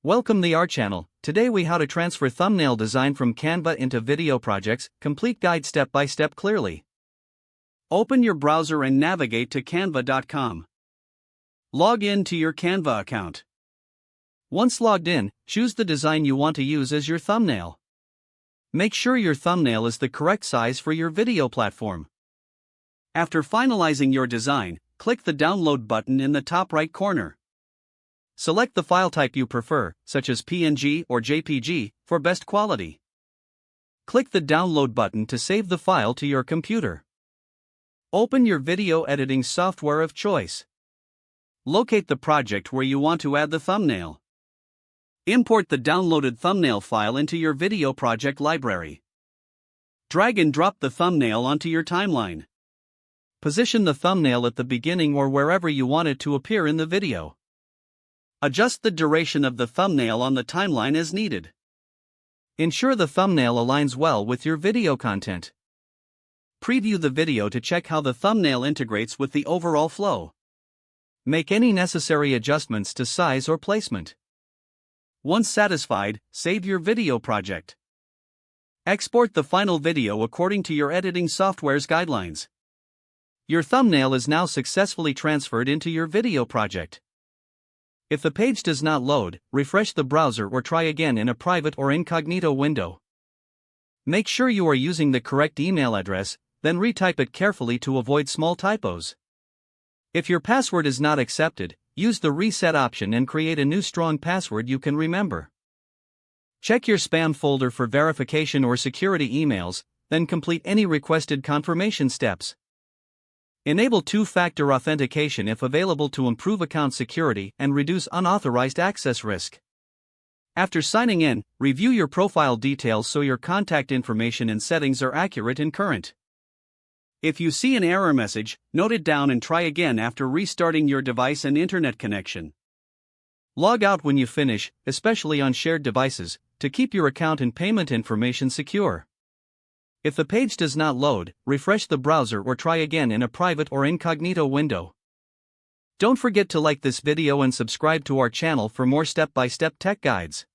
Welcome to our channel. Today we how to transfer thumbnail design from Canva into video projects, complete guide step by step clearly. Open your browser and navigate to canva.com. Log in to your Canva account. Once logged in, choose the design you want to use as your thumbnail. Make sure your thumbnail is the correct size for your video platform. After finalizing your design, click the download button in the top right corner. Select the file type you prefer, such as PNG or JPG, for best quality. Click the download button to save the file to your computer. Open your video editing software of choice. Locate the project where you want to add the thumbnail. Import the downloaded thumbnail file into your video project library. Drag and drop the thumbnail onto your timeline. Position the thumbnail at the beginning or wherever you want it to appear in the video. Adjust the duration of the thumbnail on the timeline as needed. Ensure the thumbnail aligns well with your video content. Preview the video to check how the thumbnail integrates with the overall flow. Make any necessary adjustments to size or placement. Once satisfied, save your video project. Export the final video according to your editing software's guidelines. Your thumbnail is now successfully transferred into your video project. If the page does not load, refresh the browser or try again in a private or incognito window. Make sure you are using the correct email address, then retype it carefully to avoid small typos. If your password is not accepted, use the reset option and create a new strong password you can remember. Check your spam folder for verification or security emails, then complete any requested confirmation steps. Enable two-factor authentication if available to improve account security and reduce unauthorized access risk. After signing in, review your profile details so your contact information and settings are accurate and current. If you see an error message, note it down and try again after restarting your device and internet connection. Log out when you finish, especially on shared devices, to keep your account and payment information secure. If the page does not load, refresh the browser or try again in a private or incognito window. Don't forget to like this video and subscribe to our channel for more step-by-step tech guides.